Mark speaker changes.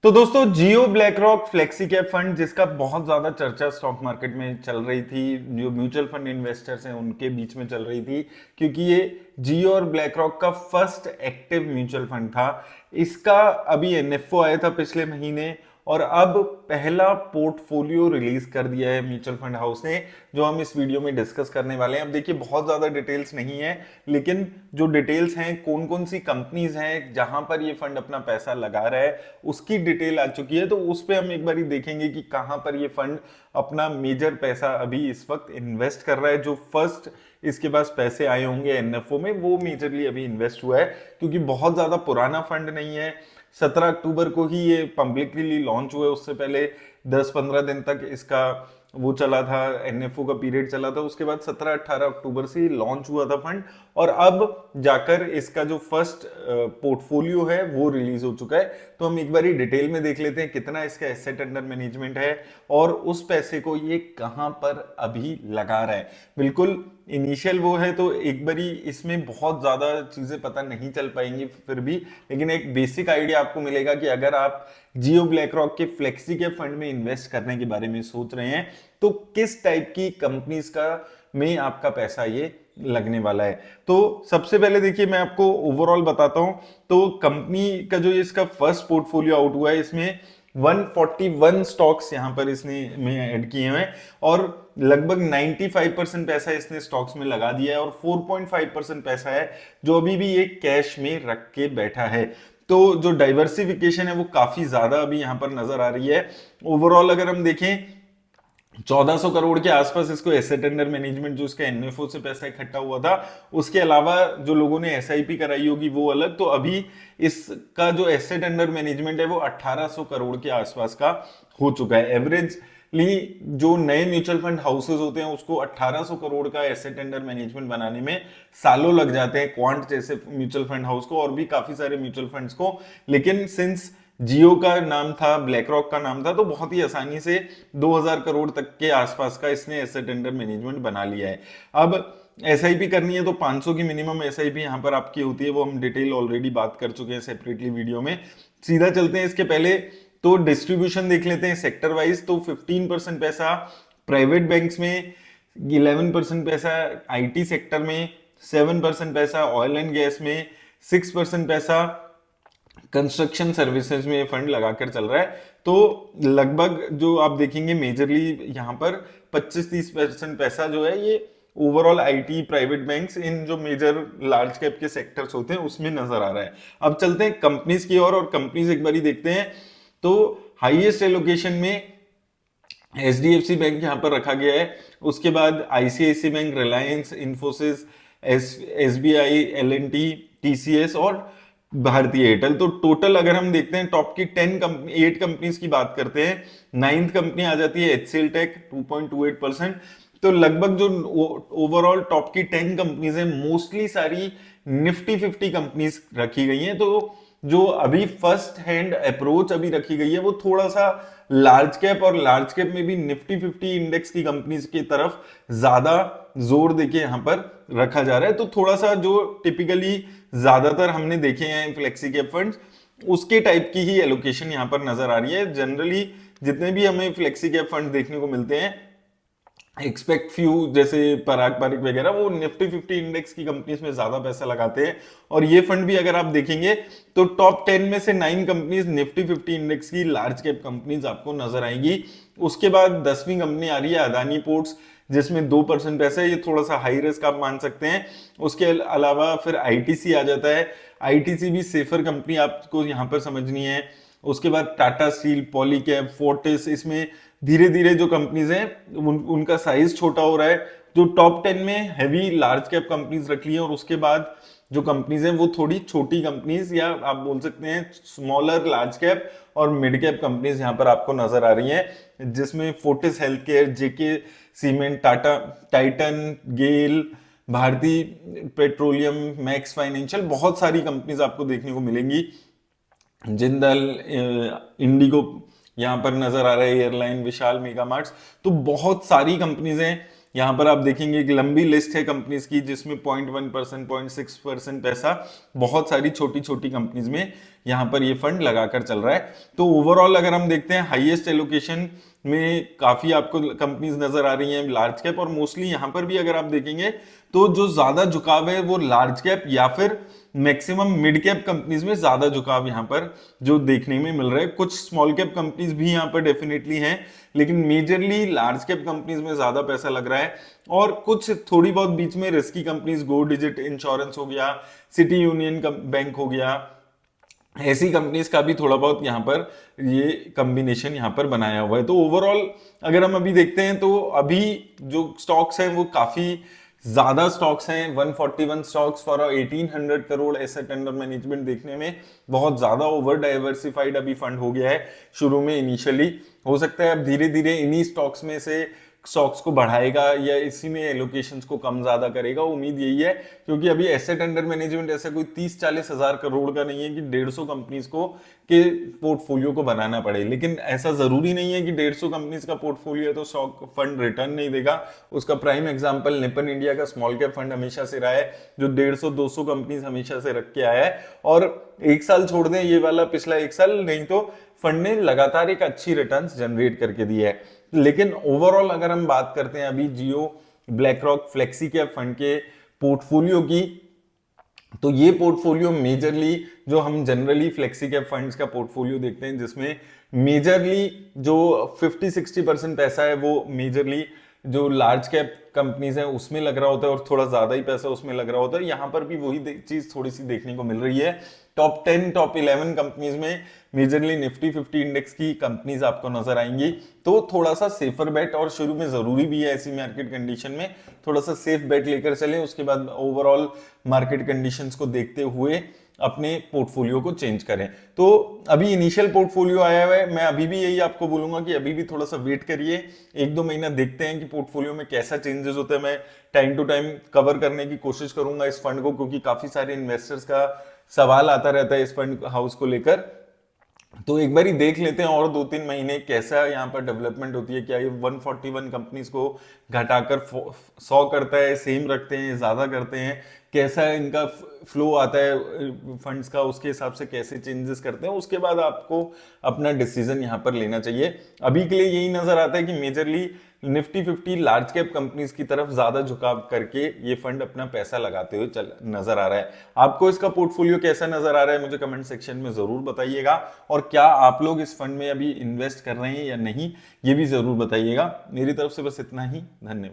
Speaker 1: तो दोस्तों Jio BlackRock flexi cap fund जिसका बहुत ज्यादा चर्चा स्टॉक मार्केट में चल रही थी, जो म्यूचुअल फंड इन्वेस्टर्स हैं उनके बीच में चल रही थी, क्योंकि ये जियो और ब्लैक रॉक का फर्स्ट एक्टिव म्यूचुअल फंड था। इसका अभी एनएफओ आया था पिछले महीने और अब पहला पोर्टफोलियो रिलीज कर दिया है म्यूचुअल फंड हाउस ने, जो हम इस वीडियो में डिस्कस करने वाले हैं। अब देखिए बहुत ज्यादा डिटेल्स नहीं है, लेकिन जो डिटेल्स हैं कौन कौन सी कंपनीज हैं जहां पर ये फंड अपना पैसा लगा रहा है उसकी डिटेल आ चुकी है। तो उस पर हम एक बार देखेंगे कि कहां पर ये फंड अपना मेजर पैसा अभी इस वक्त इन्वेस्ट कर रहा है। जो फर्स्ट इसके पास पैसे आए होंगे एनएफओ में वो मेजरली अभी इन्वेस्ट हुआ है, क्योंकि बहुत ज्यादा पुराना फंड नहीं है। 17 अक्टूबर को ही ये पब्लिकली लॉन्च हुआ है, उससे पहले 10-15 दिन तक इसका वो चला था, एनएफओ का पीरियड चला था। उसके बाद 17-18 अक्टूबर से लॉन्च हुआ था फंड और अब जाकर इसका जो फर्स्ट पोर्टफोलियो है वो रिलीज हो चुका है। तो हम एक बार डिटेल में देख लेते हैं कितना इसका एसेट अंडर मैनेजमेंट है और उस पैसे को ये कहां पर अभी लगा रहा है। बिल्कुल इनिशियल वो है तो एक बारी इसमें बहुत ज्यादा चीजें पता नहीं चल पाएंगी फिर भी, लेकिन एक बेसिक आइडिया आपको मिलेगा कि अगर आप जियो ब्लैक रॉक के फ्लेक्सी के फंड में इन्वेस्ट करने के बारे में सोच रहे हैं तो किस टाइप की कंपनीज का में आपका पैसा ये लगने वाला है। तो सबसे पहले देखिए मैं आपको ओवरऑल बताता हूं। तो कंपनी का जो इसका फर्स्ट पोर्टफोलियो आउट हुआ है इसमें 141 स्टॉक्स यहां पर इसने में ऐड किए हुए हैं और लगभग 95% पैसा इसने स्टॉक्स में लगा दिया है और 4.5% पैसा है जो अभी भी ये कैश में रख के बैठा है। तो जो डाइवर्सिफिकेशन है वो काफी ज्यादा अभी यहां पर नजर आ रही है। ओवरऑल अगर हम देखें 1400 करोड़ के आसपास इसको एसेट अंडर मैनेजमेंट जो इसका एनएफओ से पैसा इकट्ठा हुआ था, उसके अलावा जो लोगों ने एसआईपी कराई होगी वो अलग। तो अभी इसका जो एसेट अंडर मैनेजमेंट है वो 1800 करोड़ के आसपास का हो चुका है। एवरेजली जो नए म्यूचुअल फंड हाउसेस होते हैं उसको 1800 करोड़ का एसेट अंडर मैनेजमेंट बनाने में सालों लग जाते हैं, क्वांट जैसे म्यूचुअल फंड हाउस को और भी काफी सारे म्यूचुअल फंड्स को। लेकिन सिंस जियो का नाम था, ब्लैक रॉक का नाम था, तो बहुत ही आसानी से 2000 करोड़ तक के आसपास का इसने एसेट अंडर मैनेजमेंट बना लिया है। अब एसआईपी करनी है तो 500 की मिनिमम एसआईपी यहां पर आपकी होती है, वो हम डिटेल ऑलरेडी बात कर चुके हैं सेपरेटली वीडियो में। सीधा चलते हैं इसके पहले तो डिस्ट्रीब्यूशन देख लेते हैं सेक्टर वाइज। तो 15% पैसा प्राइवेट बैंक्स में, 11% पैसा आईटी सेक्टर में, 7% पैसा ऑयल एंड गैस में, 6% पैसा कंस्ट्रक्शन सर्विसेज में फंड लगाकर चल रहा है। तो लगभग जो आप देखेंगे मेजरली यहाँ पर 25-30% पैसा जो है ये ओवरऑल आईटी, प्राइवेट बैंक्स, इन जो मेजर लार्ज कैप के सेक्टर्स होते हैं उसमें नजर आ रहा है। अब चलते हैं कंपनीज की ओर और कंपनीज एक बारी देखते हैं। तो हाईएस्ट एलोकेशन में एचडीएफसी बैंक यहाँ पर रखा गया है, उसके बाद ICICI Bank, Reliance, Infosys, SBI, LNT, TCS और भारतीय एयरटेल। तो टोटल अगर हम देखते हैं टॉप की 8 कंपनीज की बात करते हैं, 9th कंपनी आ जाती है एचसीएल टेक 2.28%। तो लगभग जो ओवरऑल टॉप की 10 कंपनीज है मोस्टली सारी निफ्टी 50 कंपनीज रखी गई हैं। तो जो अभी फर्स्ट हैंड अप्रोच अभी रखी गई है वो थोड़ा सा लार्ज कैप और लार्ज कैप में भी निफ्टी 50 इंडेक्स की कंपनीज की तरफ ज्यादा जोर देके यहां पर रखा जा रहा है। तो थोड़ा सा जो टिपिकली ज्यादातर हमने देखे हैं फ्लेक्सी कैप फंड्स उसके टाइप की ही एलोकेशन यहां पर नजर आ रही है। जनरली जितने भी हमें फ्लेक्सी कैप फंड देखने को मिलते हैं, एक्सपेक्ट फ्यू जैसे पराग पारिक वगैरह, वो निफ्टी 50 इंडेक्स की कंपनीज में ज्यादा पैसा लगाते हैं। और ये फंड भी अगर आप देखेंगे तो टॉप 10 में से 9 कंपनीज निफ्टी 50 इंडेक्स की लार्ज कैप कंपनीज आपको नजर आएंगी। उसके बाद 10वीं कंपनी आ रही है अदानी पोर्ट्स, जिसमें 2% पैसा है, ये थोड़ा सा हाई रिस्क आप मान सकते हैं। उसके अलावा फिर आईटीसी आ जाता है, आईटीसी भी सेफर कंपनी आपको यहाँ पर समझनी है। उसके बाद टाटा स्टील, पॉलीकैब, फोर्टिस, इसमें धीरे धीरे जो कंपनीज हैं उनका साइज छोटा हो रहा है। जो टॉप 10 में हैवी लार्ज कैप कंपनीज रख ली है और उसके बाद जो कंपनीज हैं वो थोड़ी छोटी कंपनीज या आप बोल सकते हैं स्मॉलर लार्ज कैप और मिड कैप कंपनीज यहाँ पर आपको नजर आ रही हैं, जिसमें फोर्टिस हेल्थ केयर, जेके सीमेंट, टाटा टाइटन, गेल, भारतीय पेट्रोलियम, मैक्स फाइनेंशियल, बहुत सारी कंपनीज आपको देखने को मिलेंगी। जिंदल, इंडिगो यहाँ पर नजर आ रहा है, एयरलाइन, विशाल मेगा मार्ट्स। तो बहुत सारी कंपनीज हैं यहाँ पर आप देखेंगे एक लंबी लिस्ट है कंपनीज की, जिसमें 0.1%, 0.6% पैसा बहुत सारी छोटी छोटी कंपनीज में यहाँ पर ये फंड लगाकर चल रहा है। तो ओवरऑल अगर हम देखते हैं हाईएस्ट एलोकेशन में काफी आपको कंपनीज नजर आ रही हैं लार्ज कैप, और मोस्टली यहाँ पर भी अगर आप देखेंगे तो जो ज्यादा झुकाव है वो लार्ज कैप या फिर मैक्सिमम मिड कैप कंपनीज में ज्यादा झुकाव यहाँ पर जो देखने में मिल रहा है। कुछ स्मॉल कैप कंपनीज भी यहाँ पर डेफिनेटली हैं, लेकिन मेजरली लार्ज कैप कंपनीज में ज्यादा पैसा लग रहा है। और कुछ थोड़ी बहुत बीच में रिस्की कंपनीज, गो डिजिट इंश्योरेंस हो गया, सिटी यूनियन बैंक हो गया, ऐसी कंपनीज का भी थोड़ा बहुत यहाँ पर ये कॉम्बिनेशन यहाँ पर बनाया हुआ है। तो ओवरऑल अगर हम अभी देखते हैं तो अभी जो स्टॉक्स हैं वो काफी ज्यादा स्टॉक्स हैं, 141 stocks for 1800 crore asset under management. देखने में बहुत ज्यादा ओवर डाइवर्सिफाइड अभी फंड हो गया है शुरू में इनिशियली। हो सकता है अब धीरे धीरे इन्हीं स्टॉक्स में से स्टॉक्स को बढ़ाएगा या इसी में एलोकेशंस को कम ज्यादा करेगा, उम्मीद यही है। क्योंकि अभी एसेट अंडर मैनेजमेंट ऐसा कोई 30-40 हजार करोड़ का नहीं है कि 150 कंपनीज को के पोर्टफोलियो को बनाना पड़े। लेकिन ऐसा जरूरी नहीं है कि 150 कंपनीज का पोर्टफोलियो है तो स्टॉक फंड रिटर्न नहीं देगा। उसका प्राइम एग्जांपल निपन इंडिया का स्मॉल कैप फंड हमेशा से रहा है, जो 150-200 कंपनीज हमेशा से रख के आया है। और एक साल छोड़ दें ये वाला पिछला एक साल, नहीं तो फंड ने लगातार एक अच्छी रिटर्न्स जनरेट करके दी है। लेकिन ओवरऑल अगर हम बात करते हैं अभी Jio, BlackRock, flexi cap fund के पोर्टफोलियो की, तो ये पोर्टफोलियो मेजरली जो हम जनरली फ्लेक्सी कैप फंड्स का पोर्टफोलियो देखते हैं, जिसमें मेजरली जो 50-60% पैसा है वो मेजरली जो लार्ज कैप कंपनीज हैं उसमें लग रहा होता है और थोड़ा ज्यादा ही पैसा उसमें लग रहा होता है। यहाँ पर भी वही चीज थोड़ी सी देखने को मिल रही है। टॉप 10, टॉप 11 कंपनीज में मेजरली निफ्टी 50 इंडेक्स की कंपनीज आपको नजर आएंगी। तो थोड़ा सा सेफर बेट, और शुरू में जरूरी भी है ऐसी मार्केट कंडीशन में थोड़ा सा सेफ बेट लेकर चलें, उसके बाद ओवरऑल मार्केट कंडीशंस को देखते हुए अपने पोर्टफोलियो को चेंज करें। तो अभी इनिशियल पोर्टफोलियो आया हुआ है, मैं अभी भी यही आपको बोलूंगा कि अभी भी थोड़ा सा वेट करिए, 1-2 महीना देखते हैं कि पोर्टफोलियो में कैसा चेंजेस होते हैं। मैं टाइम टू टाइम कवर करने की कोशिश करूंगा इस फंड को, क्योंकि काफी सारे इन्वेस्टर्स का सवाल आता रहता है इस फंड हाउस को लेकर। तो एक बार ही देख लेते हैं और 2-3 महीने कैसा यहाँ पर डेवलपमेंट होती है। क्या ये 141 कंपनीज को घटाकर 100 करता है, सेम रखते हैं, ज्यादा करते हैं, कैसा इनका फ्लो आता है फंड्स का, उसके हिसाब से कैसे चेंजेस करते हैं, उसके बाद आपको अपना डिसीजन यहाँ पर लेना चाहिए। अभी के लिए यही नजर आता है कि majorly Nifty 50 large cap companies की तरफ ज्यादा झुकाव करके ये फंड अपना पैसा लगाते हुए नजर आ रहा है। आपको इसका पोर्टफोलियो कैसा नजर आ रहा है मुझे कमेंट सेक्शन में जरूर बताइएगा, और क्या आप लोग इस फंड में अभी इन्वेस्ट कर रहे हैं या नहीं ये भी जरूर बताइएगा। मेरी तरफ से बस इतना ही, धन्यवाद।